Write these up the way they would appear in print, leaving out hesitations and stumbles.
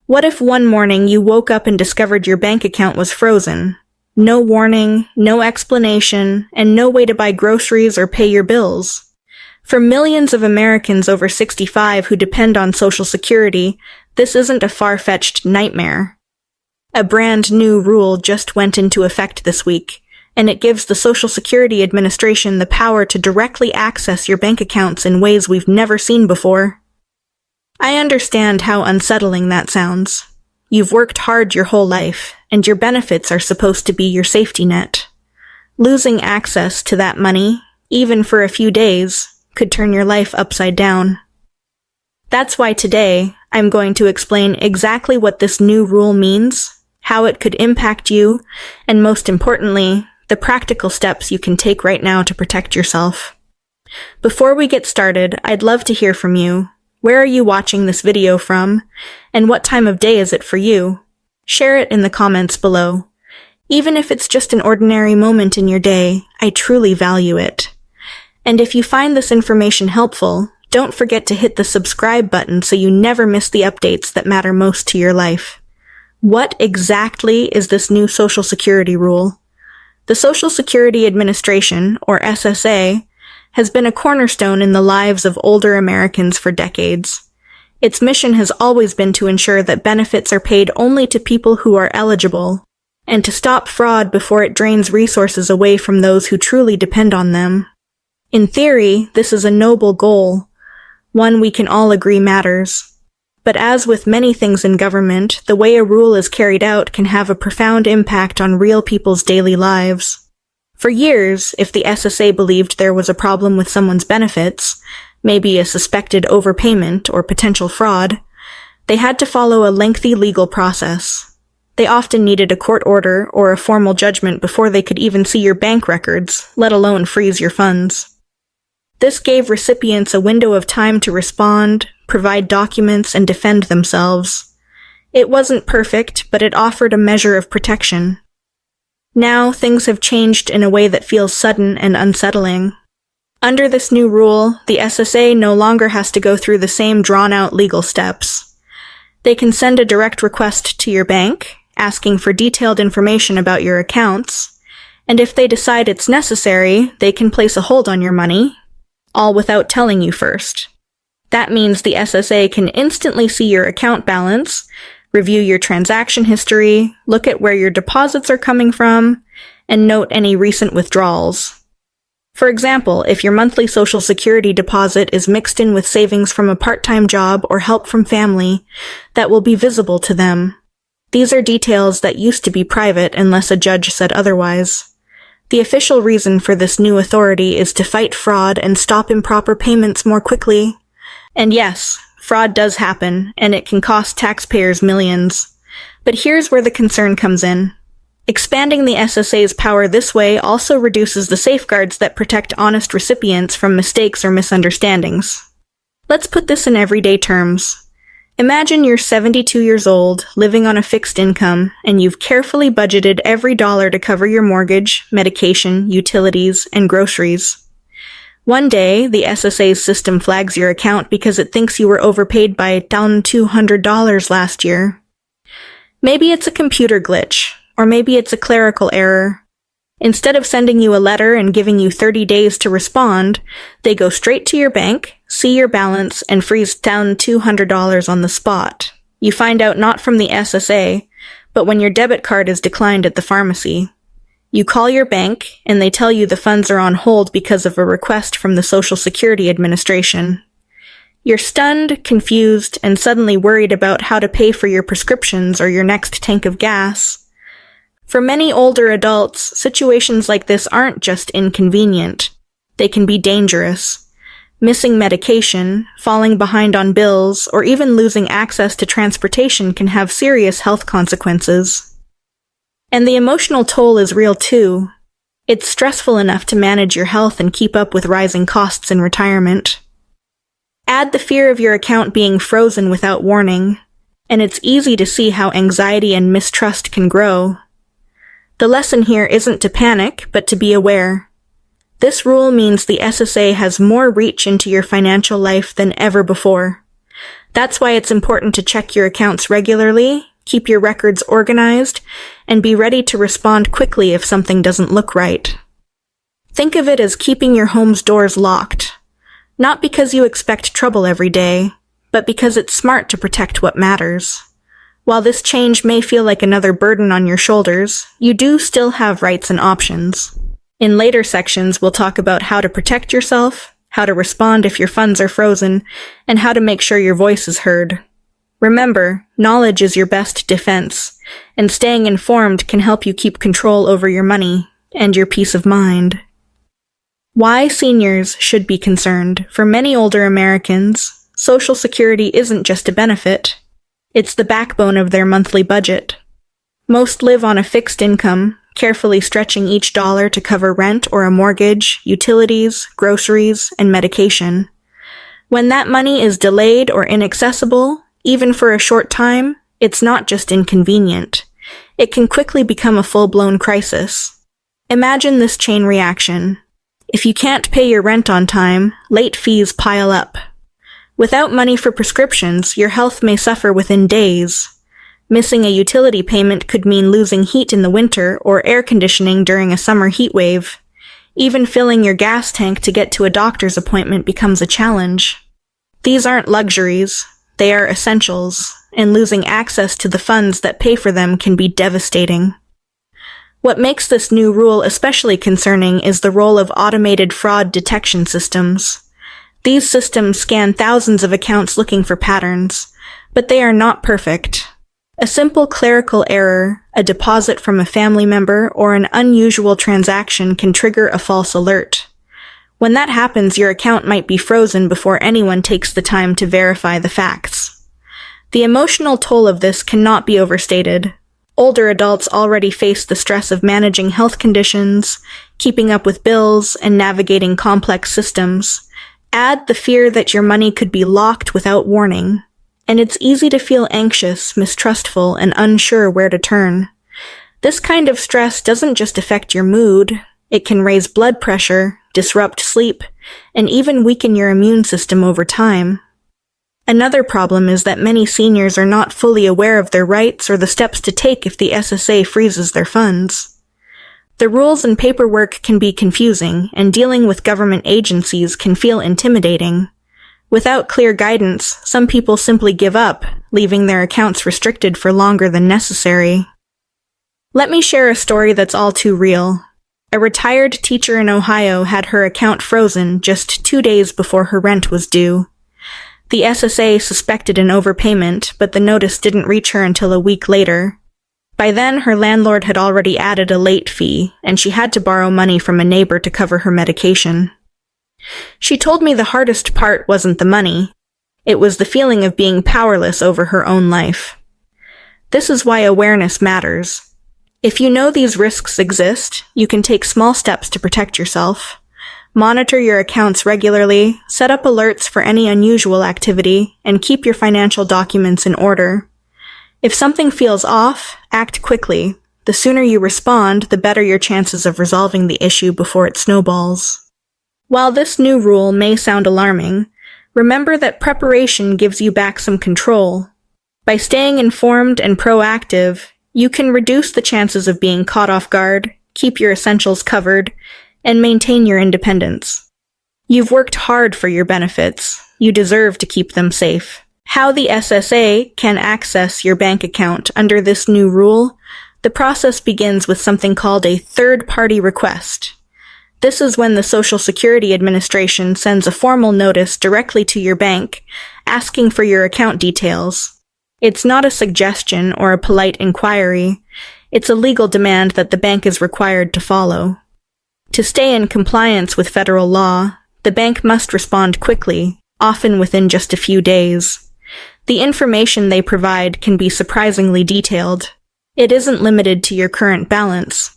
What if one morning you woke up and discovered your bank account was frozen? No warning, no explanation, and no way to buy groceries or pay your bills. For millions of Americans over 65 who depend on Social Security, this isn't a far-fetched nightmare. A brand new rule just went into effect this week, and it gives the Social Security Administration the power to directly access your bank accounts in ways we've never seen before. I understand how unsettling that sounds. You've worked hard your whole life, and your benefits are supposed to be your safety net. Losing access to that money, even for a few days, could turn your life upside down. That's why today, I'm going to explain exactly what this new rule means, how it could impact you, and most importantly, the practical steps you can take right now to protect yourself. Before we get started, I'd love to hear from you. Where are you watching this video from? And what time of day is it for you? Share it in the comments below. Even if it's just an ordinary moment in your day, I truly value it. And if you find this information helpful, don't forget to hit the subscribe button so you never miss the updates that matter most to your life. What exactly is this new Social Security rule? The Social Security Administration, or SSA, has been a cornerstone in the lives of older Americans for decades. Its mission has always been to ensure that benefits are paid only to people who are eligible, and to stop fraud before it drains resources away from those who truly depend on them. In theory, this is a noble goal, one we can all agree matters. But as with many things in government, the way a rule is carried out can have a profound impact on real people's daily lives. For years, if the SSA believed there was a problem with someone's benefits, maybe a suspected overpayment or potential fraud, they had to follow a lengthy legal process. They often needed a court order or a formal judgment before they could even see your bank records, let alone freeze your funds. This gave recipients a window of time to respond, provide documents, and defend themselves. It wasn't perfect, but it offered a measure of protection. Now, things have changed in a way that feels sudden and unsettling. Under this new rule, the SSA no longer has to go through the same drawn-out legal steps. They can send a direct request to your bank, asking for detailed information about your accounts, and if they decide it's necessary, they can place a hold on your money, all without telling you first. That means the SSA can instantly see your account balance, review your transaction history, look at where your deposits are coming from, and note any recent withdrawals. For example, if your monthly Social Security deposit is mixed in with savings from a part-time job or help from family, that will be visible to them. These are details that used to be private unless a judge said otherwise. The official reason for this new authority is to fight fraud and stop improper payments more quickly. And yes, fraud does happen, and it can cost taxpayers millions. But here's where the concern comes in. Expanding the SSA's power this way also reduces the safeguards that protect honest recipients from mistakes or misunderstandings. Let's put this in everyday terms. Imagine you're 72 years old, living on a fixed income, and you've carefully budgeted every dollar to cover your mortgage, medication, utilities, and groceries. One day, the SSA's system flags your account because it thinks you were overpaid by $200 last year. Maybe it's a computer glitch, or maybe it's a clerical error. Instead of sending you a letter and giving you 30 days to respond, they go straight to your bank, see your balance, and freeze down $200 on the spot. You find out not from the SSA, but when your debit card is declined at the pharmacy. You call your bank, and they tell you the funds are on hold because of a request from the Social Security Administration. You're stunned, confused, and suddenly worried about how to pay for your prescriptions or your next tank of gas. For many older adults, situations like this aren't just inconvenient. They can be dangerous. Missing medication, falling behind on bills, or even losing access to transportation can have serious health consequences. And the emotional toll is real too. It's stressful enough to manage your health and keep up with rising costs in retirement. Add the fear of your account being frozen without warning, and it's easy to see how anxiety and mistrust can grow. The lesson here isn't to panic, but to be aware. This rule means the SSA has more reach into your financial life than ever before. That's why it's important to check your accounts regularly, keep your records organized, and be ready to respond quickly if something doesn't look right. Think of it as keeping your home's doors locked, not because you expect trouble every day, but because it's smart to protect what matters. While this change may feel like another burden on your shoulders, you do still have rights and options. In later sections, we'll talk about how to protect yourself, how to respond if your funds are frozen, and how to make sure your voice is heard. Remember, knowledge is your best defense, and staying informed can help you keep control over your money and your peace of mind. Why seniors should be concerned. For many older Americans, Social Security isn't just a benefit. It's the backbone of their monthly budget. Most live on a fixed income, carefully stretching each dollar to cover rent or a mortgage, utilities, groceries, and medication. When that money is delayed or inaccessible, even for a short time, it's not just inconvenient. It can quickly become a full-blown crisis. Imagine this chain reaction. If you can't pay your rent on time, late fees pile up. Without money for prescriptions, your health may suffer within days. Missing a utility payment could mean losing heat in the winter or air conditioning during a summer heat wave. Even filling your gas tank to get to a doctor's appointment becomes a challenge. These aren't luxuries, they are essentials, and losing access to the funds that pay for them can be devastating. What makes this new rule especially concerning is the role of automated fraud detection systems. These systems scan thousands of accounts looking for patterns, but they are not perfect. A simple clerical error, a deposit from a family member, or an unusual transaction can trigger a false alert. When that happens, your account might be frozen before anyone takes the time to verify the facts. The emotional toll of this cannot be overstated. Older adults already face the stress of managing health conditions, keeping up with bills, and navigating complex systems. Add the fear that your money could be locked without warning, and it's easy to feel anxious, mistrustful, and unsure where to turn. This kind of stress doesn't just affect your mood, it can raise blood pressure, disrupt sleep, and even weaken your immune system over time. Another problem is that many seniors are not fully aware of their rights or the steps to take if the SSA freezes their funds. The rules and paperwork can be confusing, and dealing with government agencies can feel intimidating. Without clear guidance, some people simply give up, leaving their accounts restricted for longer than necessary. Let me share a story that's all too real. A retired teacher in Ohio had her account frozen just 2 days before her rent was due. The SSA suspected an overpayment, but the notice didn't reach her until a week later. By then, her landlord had already added a late fee, and she had to borrow money from a neighbor to cover her medication. She told me the hardest part wasn't the money. It was the feeling of being powerless over her own life. This is why awareness matters. If you know these risks exist, you can take small steps to protect yourself. Monitor your accounts regularly, set up alerts for any unusual activity, and keep your financial documents in order. If something feels off, act quickly. The sooner you respond, the better your chances of resolving the issue before it snowballs. While this new rule may sound alarming, remember that preparation gives you back some control. By staying informed and proactive, you can reduce the chances of being caught off guard, keep your essentials covered, and maintain your independence. You've worked hard for your benefits. You deserve to keep them safe. How the SSA can access your bank account under this new rule, the process begins with something called a third-party request. This is when the Social Security Administration sends a formal notice directly to your bank, asking for your account details. It's not a suggestion or a polite inquiry. It's a legal demand that the bank is required to follow. To stay in compliance with federal law, the bank must respond quickly, often within just a few days. The information they provide can be surprisingly detailed. It isn't limited to your current balance.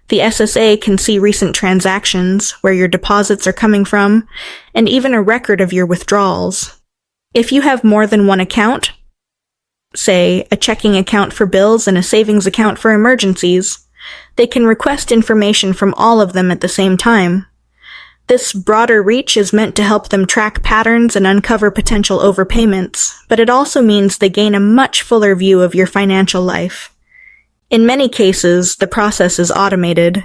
The SSA can see recent transactions, where your deposits are coming from, and even a record of your withdrawals. If you have more than one account, say a checking account for bills and a savings account for emergencies, they can request information from all of them at the same time. This broader reach is meant to help them track patterns and uncover potential overpayments, but it also means they gain a much fuller view of your financial life. In many cases, the process is automated.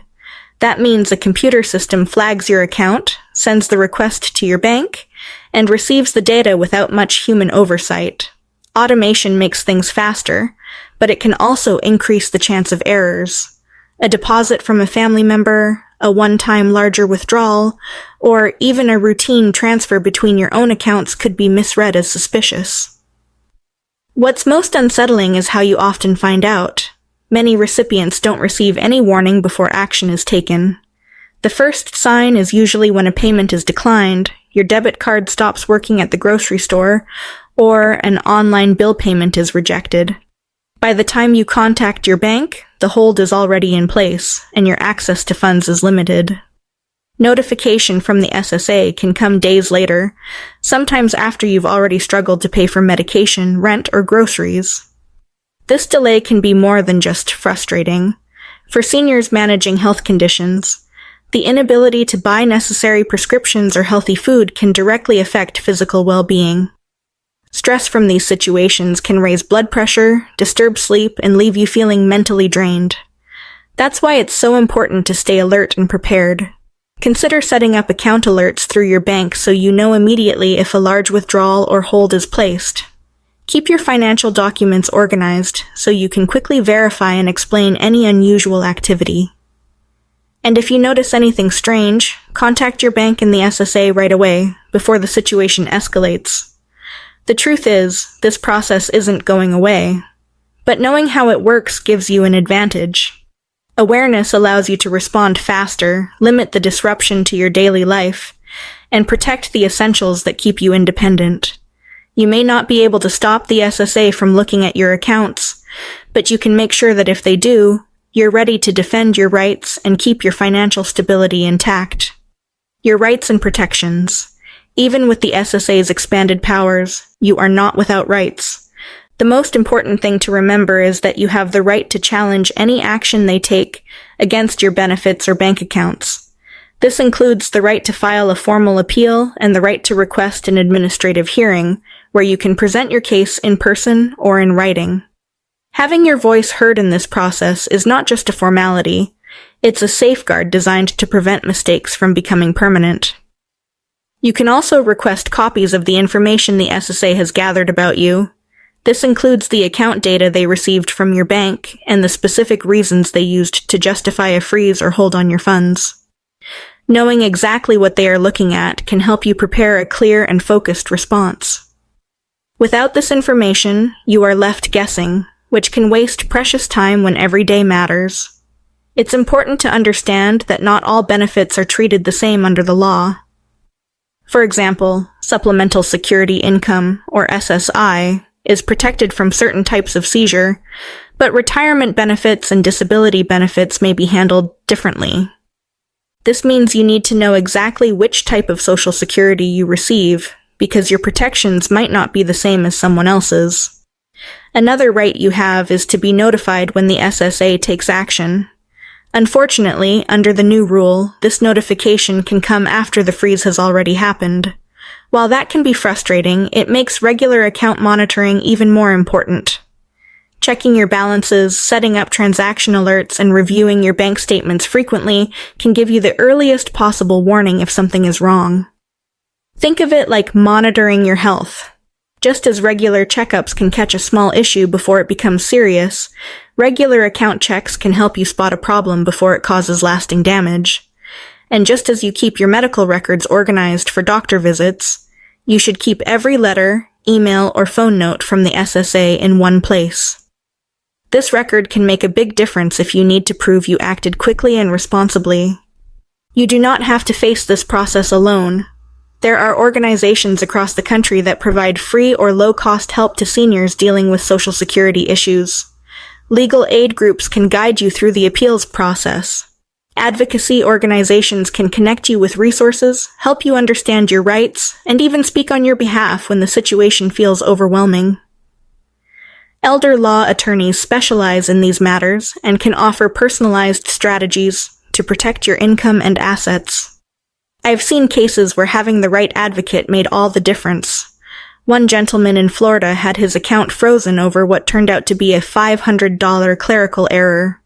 That means a computer system flags your account, sends the request to your bank, and receives the data without much human oversight. Automation makes things faster, but it can also increase the chance of errors. A deposit from a family member, a one-time larger withdrawal, or even a routine transfer between your own accounts could be misread as suspicious. What's most unsettling is how you often find out. Many recipients don't receive any warning before action is taken. The first sign is usually when a payment is declined, your debit card stops working at the grocery store, or an online bill payment is rejected. By the time you contact your bank, the hold is already in place, and your access to funds is limited. Notification from the SSA can come days later, sometimes after you've already struggled to pay for medication, rent, or groceries. This delay can be more than just frustrating. For seniors managing health conditions, the inability to buy necessary prescriptions or healthy food can directly affect physical well-being. Stress from these situations can raise blood pressure, disturb sleep, and leave you feeling mentally drained. That's why it's so important to stay alert and prepared. Consider setting up account alerts through your bank so you know immediately if a large withdrawal or hold is placed. Keep your financial documents organized so you can quickly verify and explain any unusual activity. And if you notice anything strange, contact your bank and the SSA right away, before the situation escalates. The truth is, this process isn't going away. But knowing how it works gives you an advantage. Awareness allows you to respond faster, limit the disruption to your daily life, and protect the essentials that keep you independent. You may not be able to stop the SSA from looking at your accounts, but you can make sure that if they do, you're ready to defend your rights and keep your financial stability intact. Your rights and protections. Even with the SSA's expanded powers, you are not without rights. The most important thing to remember is that you have the right to challenge any action they take against your benefits or bank accounts. This includes the right to file a formal appeal and the right to request an administrative hearing, where you can present your case in person or in writing. Having your voice heard in this process is not just a formality, it's a safeguard designed to prevent mistakes from becoming permanent. You can also request copies of the information the SSA has gathered about you. This includes the account data they received from your bank and the specific reasons they used to justify a freeze or hold on your funds. Knowing exactly what they are looking at can help you prepare a clear and focused response. Without this information, you are left guessing, which can waste precious time when every day matters. It's important to understand that not all benefits are treated the same under the law. For example, Supplemental Security Income, or SSI, is protected from certain types of seizure, but retirement benefits and disability benefits may be handled differently. This means you need to know exactly which type of Social Security you receive, because your protections might not be the same as someone else's. Another right you have is to be notified when the SSA takes action. Unfortunately, under the new rule, this notification can come after the freeze has already happened. While that can be frustrating, it makes regular account monitoring even more important. Checking your balances, setting up transaction alerts, and reviewing your bank statements frequently can give you the earliest possible warning if something is wrong. Think of it like monitoring your health. Just as regular checkups can catch a small issue before it becomes serious, regular account checks can help you spot a problem before it causes lasting damage. And just as you keep your medical records organized for doctor visits, you should keep every letter, email, or phone note from the SSA in one place. This record can make a big difference if you need to prove you acted quickly and responsibly. You do not have to face this process alone. There are organizations across the country that provide free or low-cost help to seniors dealing with Social Security issues. Legal aid groups can guide you through the appeals process. Advocacy organizations can connect you with resources, help you understand your rights, and even speak on your behalf when the situation feels overwhelming. Elder law attorneys specialize in these matters and can offer personalized strategies to protect your income and assets. I've seen cases where having the right advocate made all the difference. One gentleman in Florida had his account frozen over what turned out to be a $500 clerical error.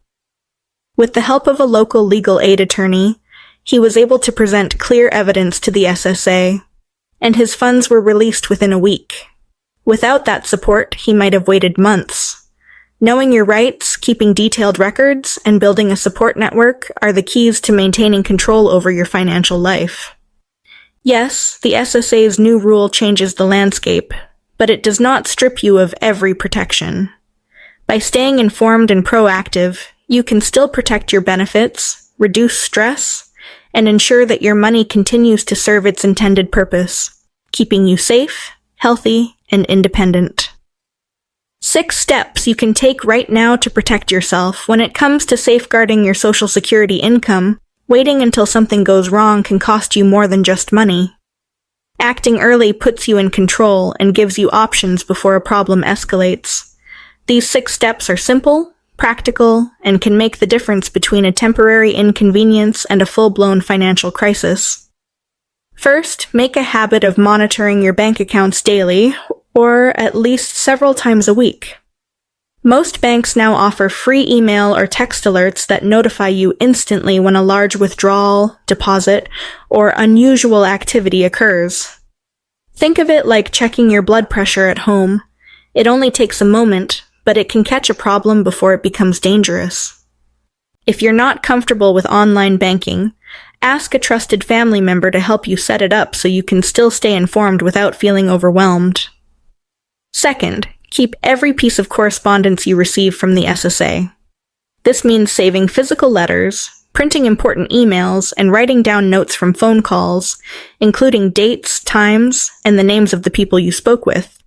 With the help of a local legal aid attorney, he was able to present clear evidence to the SSA, and his funds were released within a week. Without that support, he might have waited months. Knowing your rights, keeping detailed records, and building a support network are the keys to maintaining control over your financial life. Yes, the SSA's new rule changes the landscape, but it does not strip you of every protection. By staying informed and proactive, you can still protect your benefits, reduce stress, and ensure that your money continues to serve its intended purpose, keeping you safe, healthy, and independent. 6 steps you can take right now to protect yourself when it comes to safeguarding your Social Security income. Waiting until something goes wrong can cost you more than just money. Acting early puts you in control and gives you options before a problem escalates. These 6 steps are simple, practical, and can make the difference between a temporary inconvenience and a full-blown financial crisis. First, make a habit of monitoring your bank accounts daily, or at least several times a week. Most banks now offer free email or text alerts that notify you instantly when a large withdrawal, deposit, or unusual activity occurs. Think of it like checking your blood pressure at home. It only takes a moment, but it can catch a problem before it becomes dangerous. If you're not comfortable with online banking, ask a trusted family member to help you set it up so you can still stay informed without feeling overwhelmed. Second, keep every piece of correspondence you receive from the SSA. This means saving physical letters, printing important emails, and writing down notes from phone calls, including dates, times, and the names of the people you spoke with.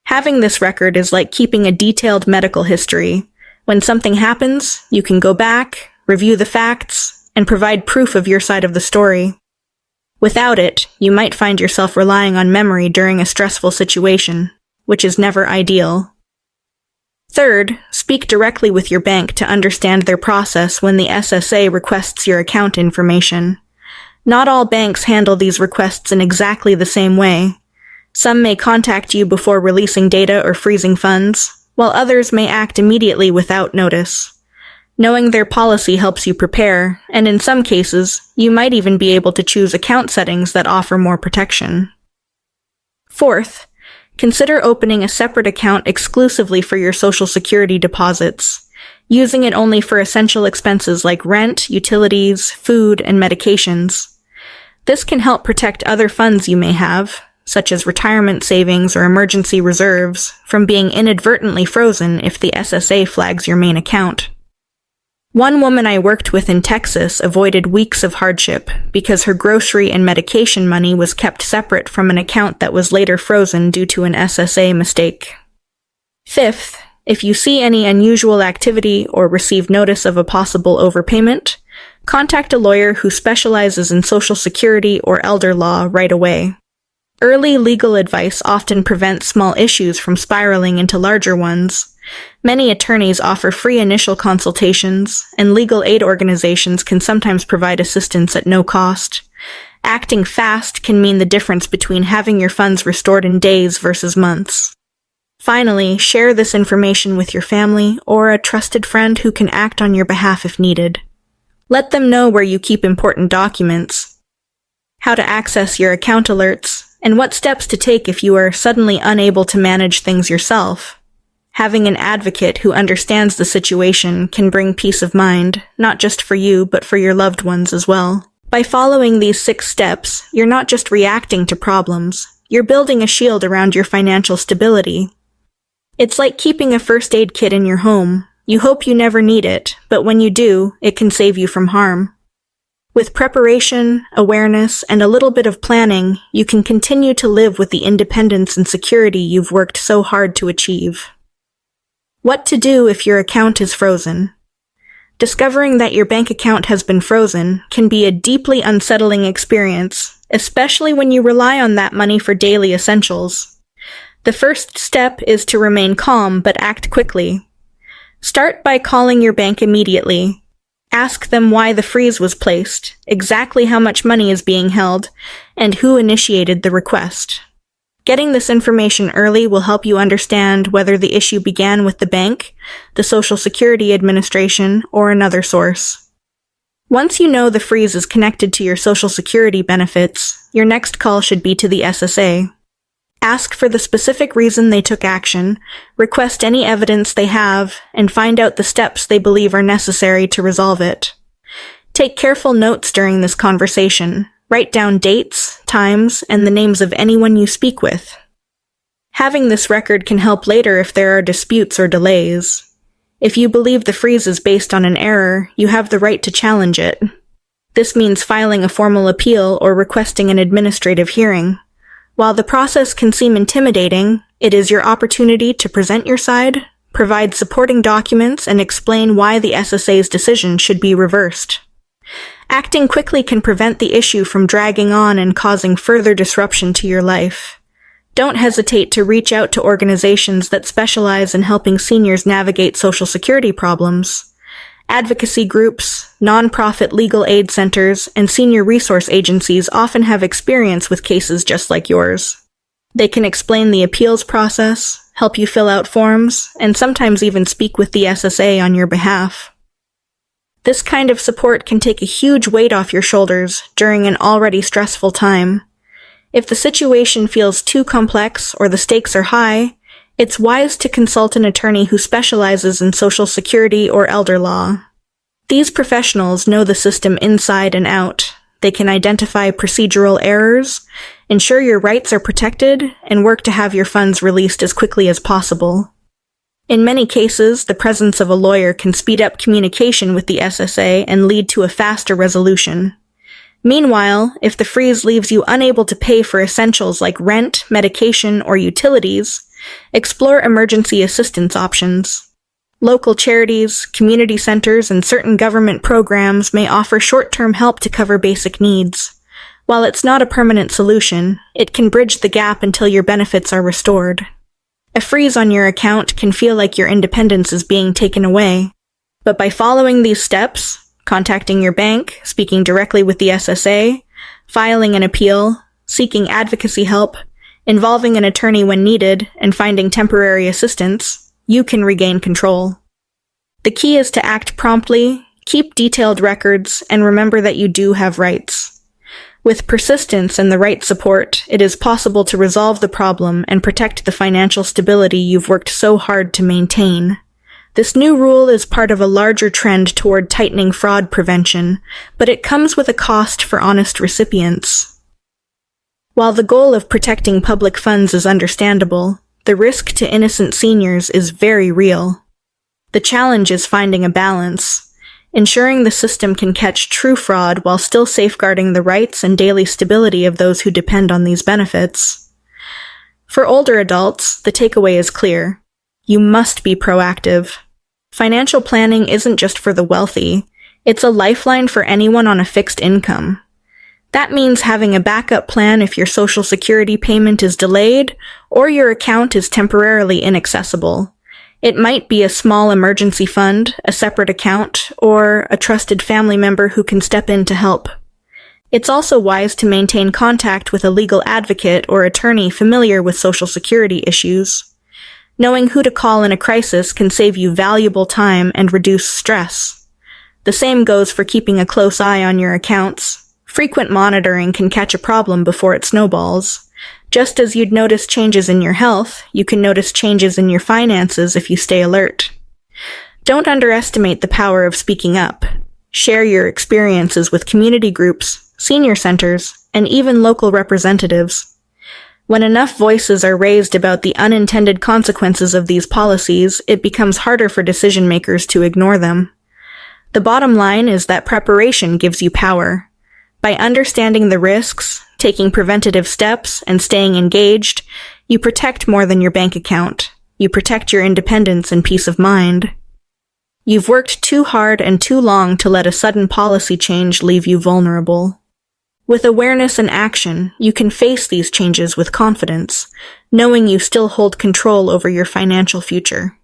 Having this record is like keeping a detailed medical history. When something happens, you can go back, review the facts, and provide proof of your side of the story. Without it, you might find yourself relying on memory during a stressful situation, which is never ideal. Third, speak directly with your bank to understand their process when the SSA requests your account information. Not all banks handle these requests in exactly the same way. Some may contact you before releasing data or freezing funds, while others may act immediately without notice. Knowing their policy helps you prepare, and in some cases, you might even be able to choose account settings that offer more protection. Fourth, consider opening a separate account exclusively for your Social Security deposits, using it only for essential expenses like rent, utilities, food, and medications. This can help protect other funds you may have, such as retirement savings or emergency reserves, from being inadvertently frozen if the SSA flags your main account. One woman I worked with in Texas avoided weeks of hardship because her grocery and medication money was kept separate from an account that was later frozen due to an SSA mistake. Fifth, if you see any unusual activity or receive notice of a possible overpayment, contact a lawyer who specializes in Social Security or elder law right away. Early legal advice often prevents small issues from spiraling into larger ones. Many attorneys offer free initial consultations, and legal aid organizations can sometimes provide assistance at no cost. Acting fast can mean the difference between having your funds restored in days versus months. Finally, share this information with your family or a trusted friend who can act on your behalf if needed. Let them know where you keep important documents, how to access your account alerts, and what steps to take if you are suddenly unable to manage things yourself. Having an advocate who understands the situation can bring peace of mind, not just for you, but for your loved ones as well. By following these 6 steps, you're not just reacting to problems, you're building a shield around your financial stability. It's like keeping a first aid kit in your home. You hope you never need it, but when you do, it can save you from harm. With preparation, awareness, and a little bit of planning, you can continue to live with the independence and security you've worked so hard to achieve. What to do if your account is frozen? Discovering that your bank account has been frozen can be a deeply unsettling experience, especially when you rely on that money for daily essentials. The first step is to remain calm but act quickly. Start by calling your bank immediately. Ask them why the freeze was placed, exactly how much money is being held, and who initiated the request. Getting this information early will help you understand whether the issue began with the bank, the Social Security Administration, or another source. Once you know the freeze is connected to your Social Security benefits, your next call should be to the SSA. Ask for the specific reason they took action, request any evidence they have, and find out the steps they believe are necessary to resolve it. Take careful notes during this conversation. Write down dates, times, and the names of anyone you speak with. Having this record can help later if there are disputes or delays. If you believe the freeze is based on an error, you have the right to challenge it. This means filing a formal appeal or requesting an administrative hearing. While the process can seem intimidating, it is your opportunity to present your side, provide supporting documents, and explain why the SSA's decision should be reversed. Acting quickly can prevent the issue from dragging on and causing further disruption to your life. Don't hesitate to reach out to organizations that specialize in helping seniors navigate Social Security problems. Advocacy groups, nonprofit legal aid centers, and senior resource agencies often have experience with cases just like yours. They can explain the appeals process, help you fill out forms, and sometimes even speak with the SSA on your behalf. This kind of support can take a huge weight off your shoulders during an already stressful time. If the situation feels too complex or the stakes are high, it's wise to consult an attorney who specializes in Social Security or elder law. These professionals know the system inside and out. They can identify procedural errors, ensure your rights are protected, and work to have your funds released as quickly as possible. In many cases, the presence of a lawyer can speed up communication with the SSA and lead to a faster resolution. Meanwhile, if the freeze leaves you unable to pay for essentials like rent, medication, or utilities, explore emergency assistance options. Local charities, community centers, and certain government programs may offer short-term help to cover basic needs. While it's not a permanent solution, it can bridge the gap until your benefits are restored. A freeze on your account can feel like your independence is being taken away. But by following these steps, contacting your bank, speaking directly with the SSA, filing an appeal, seeking advocacy help, involving an attorney when needed, and finding temporary assistance, you can regain control. The key is to act promptly, keep detailed records, and remember that you do have rights. With persistence and the right support, it is possible to resolve the problem and protect the financial stability you've worked so hard to maintain. This new rule is part of a larger trend toward tightening fraud prevention, but it comes with a cost for honest recipients. While the goal of protecting public funds is understandable, the risk to innocent seniors is very real. The challenge is finding a balance, ensuring the system can catch true fraud while still safeguarding the rights and daily stability of those who depend on these benefits. For older adults, the takeaway is clear. You must be proactive. Financial planning isn't just for the wealthy. It's a lifeline for anyone on a fixed income. That means having a backup plan if your Social Security payment is delayed or your account is temporarily inaccessible. It might be a small emergency fund, a separate account, or a trusted family member who can step in to help. It's also wise to maintain contact with a legal advocate or attorney familiar with Social Security issues. Knowing who to call in a crisis can save you valuable time and reduce stress. The same goes for keeping a close eye on your accounts. Frequent monitoring can catch a problem before it snowballs. Just as you'd notice changes in your health, you can notice changes in your finances if you stay alert. Don't underestimate the power of speaking up. Share your experiences with community groups, senior centers, and even local representatives. When enough voices are raised about the unintended consequences of these policies, it becomes harder for decision makers to ignore them. The bottom line is that preparation gives you power. By understanding the risks, taking preventative steps, and staying engaged, you protect more than your bank account. You protect your independence and peace of mind. You've worked too hard and too long to let a sudden policy change leave you vulnerable. With awareness and action, you can face these changes with confidence, knowing you still hold control over your financial future.